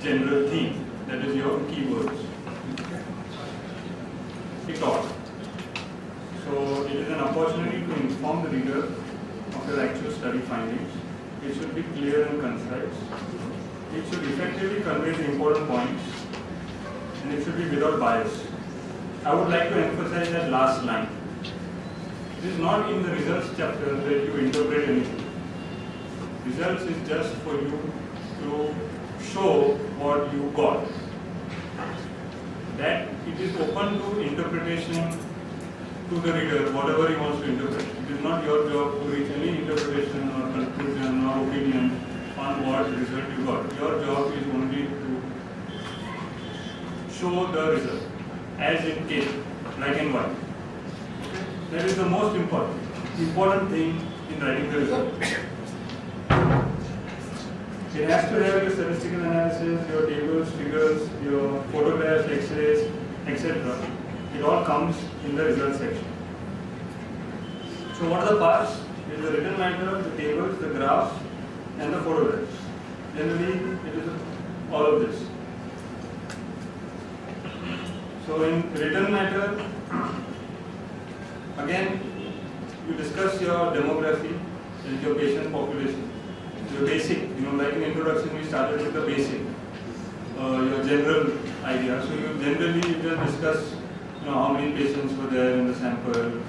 general theme, that is your keywords. It all. So it is an opportunity to inform the reader of your actual study findings. It should be clear and concise. It should effectively convey the important points, and it should be without bias. I would like to emphasize that last line. It is not in the results chapter that you interpret anything. Results is just for you to show what you got. That it is open to interpretation to the reader, whatever he wants to interpret. It is not your job to reach any interpretation or conclusion or opinion on what result you got. Your job is only to show the result as it came, black and white. That is the most important thing in writing the result. It has to have your statistical analysis, your tables, figures, your photographs, X-rays, etc. It all comes in the result section. So what are the parts? It is the written matter, the tables, the graphs, and the photographs. Generally, it is all of this. So in written matter, again, you discuss your demography and your patient population. Your basic, like in introduction, we started with the basic, your general idea. So you just discuss, how many patients were there in the sample,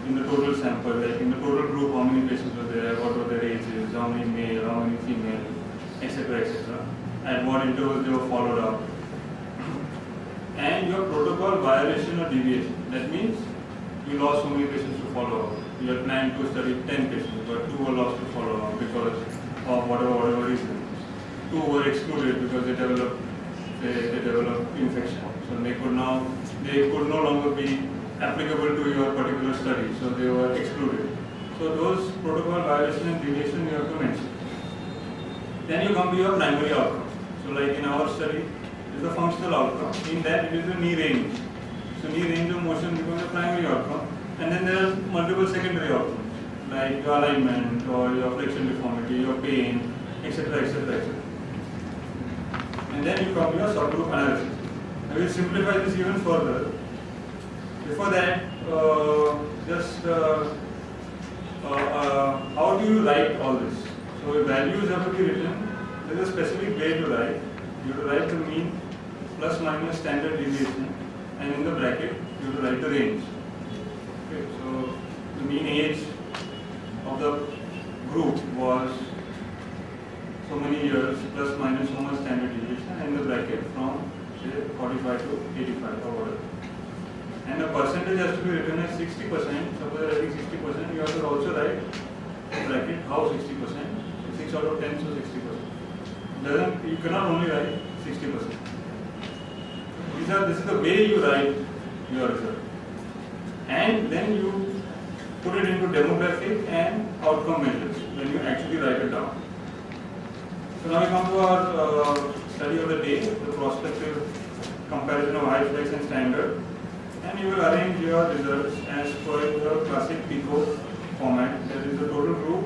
in the total sample, like in the total group, how many patients were there, what were their ages, how many male, how many female, etc., etc. At what intervals they were followed up. And your protocol violation or deviation. That means you lost so many patients to follow up. You had planned to study 10 patients, but 2 were lost to follow up because of whatever reason. 2 were excluded because they developed infection. So they could no longer be applicable to your particular study. So they were excluded. So those protocol violation and deviation you have to mention. Then you come to your primary outcome. So like in our study, it is a functional outcome. In that it is a knee range. So knee range of motion becomes a primary outcome. And then there are multiple secondary outcomes, like your alignment or your flexion deformity, your pain, etc., etc., etc. And then you come to your subgroup analysis. I will simplify this even further. Before that, how do you write all this? So values have to be written. There is a specific way to write. You have to write the mean plus minus standard deviation, and in the bracket you have to write the range. Okay, so the mean age of the group was so many years plus minus so much standard deviation, and in the bracket from say 45 to 85 or whatever. And the percentage has to be written as 60%. Suppose you are writing 60%, you have to also write in bracket how 60%. So 6 out of 10, so 60%. You cannot only write 60%. This is the way you write your result. And then you put it into demographic and outcome measures when you actually write it down. So now we come to our study of the day, the prospective comparison of high flex and standard. And you will arrange your results as per the classic PICO format. That is the total group,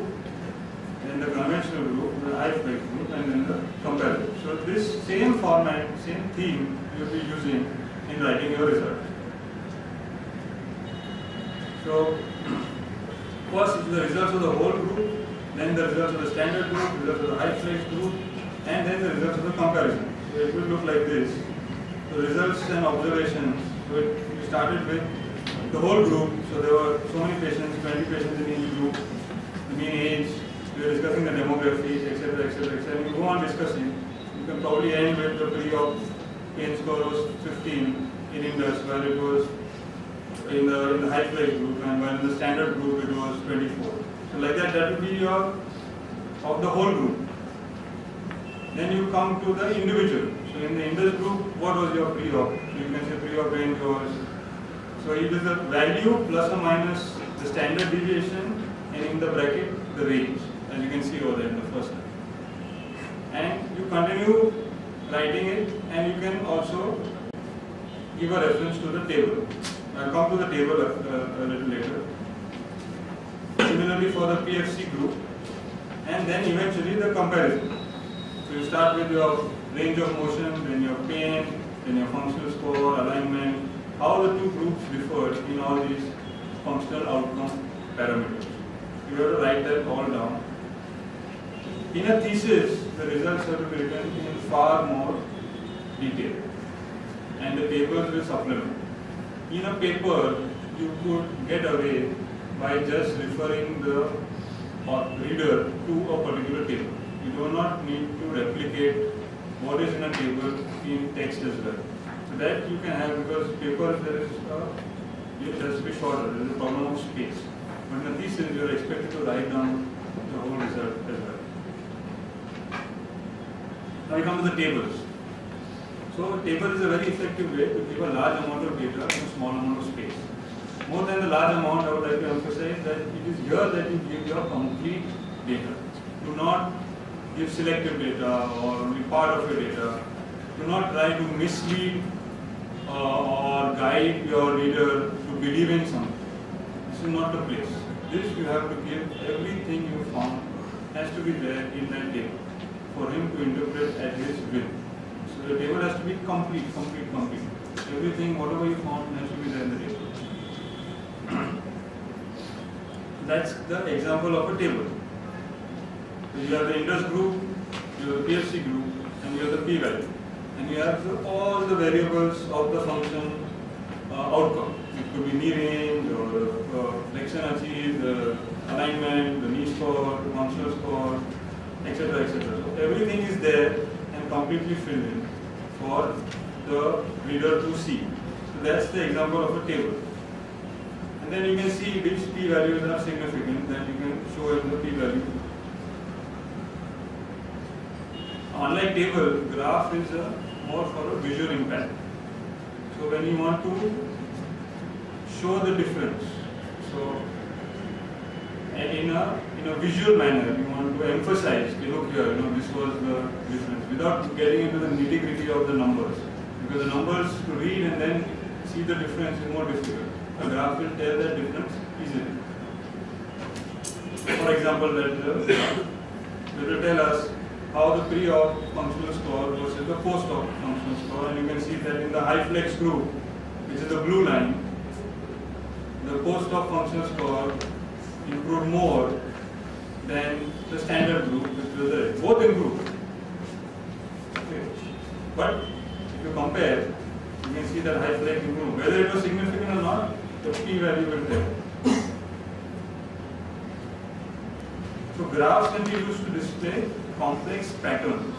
then the conventional group, the high flex group, and then the comparative. So this same format, same theme you will be using in writing your result. So first is the results of the whole group, then the results of the standard group, results of the high flex group, and then the results of the comparison. So it will look like this. The results and observations. So we started with the whole group. So there were so many patients, 20 patients in each group. The mean age. We were discussing the demography, etc., etc., etc. You go on discussing. You can probably end with the pre-op pain score was 15 in Indus, where it was in the high flex group, and when in the standard group it was 24. So like that will be your of the whole group. Then you come to the individual. So in the Indus group, what was your pre-op? So you can say pre-op range was, so it is the value plus or minus the standard deviation, and in the bracket the range, as you can see over there in the first line. And you continue writing it, and you can also give a reference to the table. I'll come to the table a little later. Similarly for the PFC group, and then eventually the comparison. So you start with your range of motion, then your pain, then your functional score, alignment, how the two groups differ in all these functional outcome parameters. You have to write that all down. In a thesis, the results have to be written in far more detail, and the tables will supplement. In a paper, you could get away by just referring the reader to a particular table. You do not need to replicate what is in a table in text as well. So that you can have, because paper it has to be shorter, there is a problem of space. But in a thesis, you are expected to write down the whole result as well. Now we come to the tables. So a table is a very effective way to give a large amount of data in a small amount of space. More than the large amount, I would like to emphasize that it is here that you give your complete data. Do not give selective data or only part of your data. Do not try to mislead or guide your reader to believe in something. This is not the place. This you have to give everything you found has to be there in that table for him to interpret at his will. So the table has to be complete. Everything, whatever you found, has to be there in the table. That's the example of a table. So you have the index group, you have the PFC group, and you have the p-value. And you have all the variables of the function outcome. It could be knee range, or flexion achieved, the alignment, the knee score, the functional score, etc. So everything is there and completely filled in for the reader to see. So that's the example of a table. And then you can see which p-values are significant, that you can show in the p-value. Unlike table, graph is more for a visual impact. So when you want to show the difference, so in a visual manner, you want to emphasize, look here, this was the difference, without getting into the nitty-gritty of the numbers. Because the numbers to read and then see the difference is more difficult. A graph will tell that difference easily. For example, it will tell us how the pre-op functional score versus the post-op functional score, and you can see that in the high flex group, which is the blue line, the post-op functional score improved more than the standard group, which was the red. Both improved. Okay. But if you compare, you can see that high flex improved. Whether it was significant or not, the p-value will tell. So graphs can be used to display complex patterns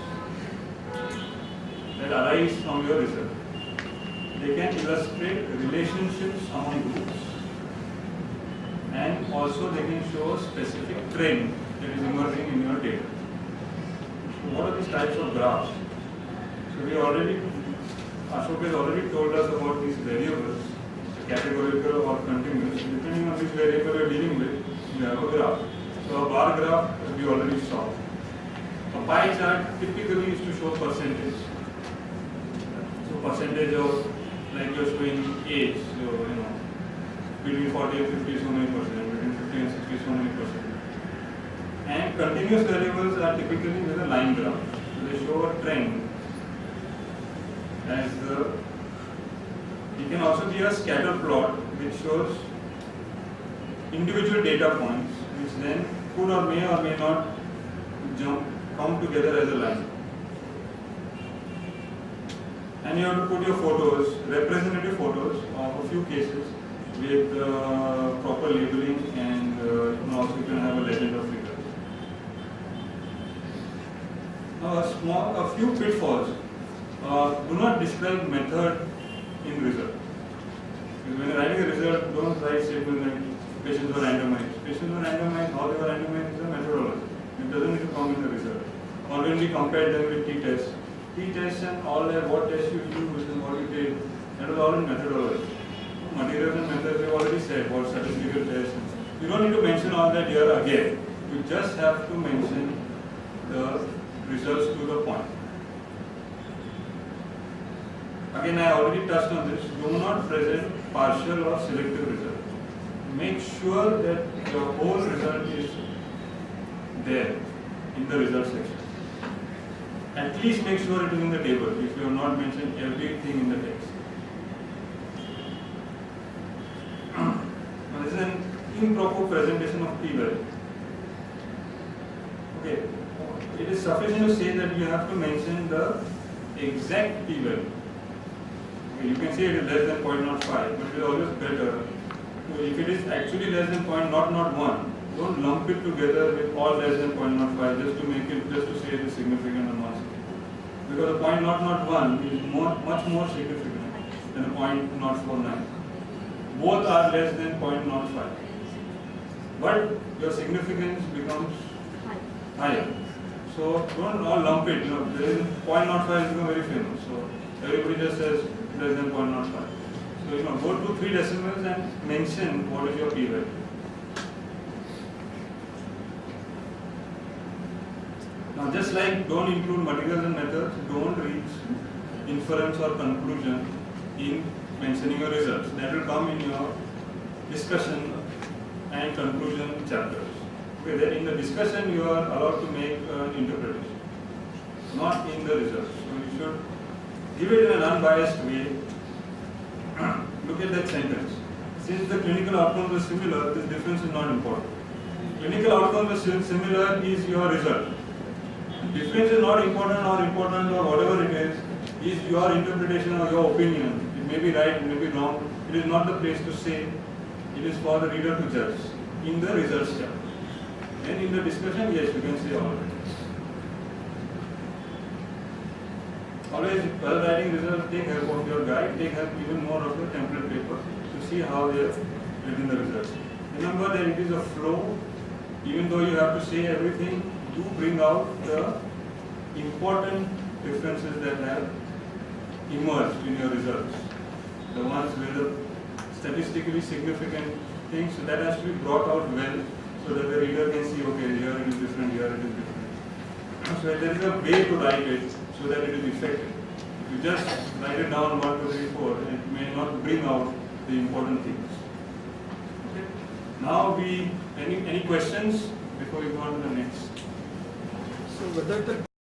that arise from your result. They can illustrate relationships among groups, and also they can show a specific trend that is emerging in your data. So what are these types of graphs? So Ashok has already told us about these variables, categorical or continuous. Depending on which variable you are dealing with, you have a graph. So a bar graph we already saw. A pie chart typically is to show percentage. So percentage of, like you're showing age, so between 40 and 50 so many percent, between 50 and 60 so many percent. And continuous variables are typically with a line graph. So they show a trend as it can also be a scatter plot which shows individual data points which then could or may not come together as a line. And you have to put your photos, representative photos of a few cases with proper labeling, and also you can have a legend of figures. Now a few pitfalls. Do not describe method in result. Because when you're writing a result, don't write statements like patients were randomized. Patients were randomized, how they were randomized is a methodology. It doesn't need to come in the result. Or when we compare them with t-tests. T-tests and all that, what tests you use and what you did, that was all in methodology. Materials and methods we already said, what statistical tests. You don't need to mention all that here again. You just have to mention the results to the point. Again, I already touched on this. Do not present partial or selective result. Make sure that your whole result is there in the result section. at least make sure it is in the table if you have not mentioned everything in the text. Now this is an improper presentation of p-value. Okay, it is sufficient to say that you have to mention the exact p-value. Okay, you can say it is less than 0.05, but it is always better. If it is actually less than 0.001, don't lump it together with all less than 0.05 just to make it, just to say it is significant or not significant. Because the 0.001 is much more significant than the 0.049. Both are less than 0.05. But your significance becomes higher. So don't all lump it. There is 0.05 has become very famous. So everybody just says less than 0.05. So go to 3 decimals and mention what is your p-value. Now just like don't include materials and methods, don't reach inference or conclusion in mentioning your results. That will come in your discussion and conclusion chapters. Okay, then in the discussion you are allowed to make an interpretation, not in the results. So you should give it in an unbiased way. Look at that sentence. Since the clinical outcomes are similar, this difference is not important. Clinical outcomes are similar is your result. Difference is not important or whatever it is your interpretation or your opinion. It may be right, it may be wrong. It is not the place to say. It is for the reader to judge in the results chapter. And in the discussion, yes, you can say all of it. Always, while writing results, take help of your guide, take help even more of the template paper to see how they have written the results. Remember that it is a flow. Even though you have to say everything, do bring out the important differences that have emerged in your results. The ones with the statistically significant things, so that has to be brought out well so that the reader can see, okay, here it is different, here it is different. So there is a way to write it so that it is effective. If you just write it down 1, 2, 3, 4, it may not bring out the important things. Okay. Now any questions before we go on to the next? So whether the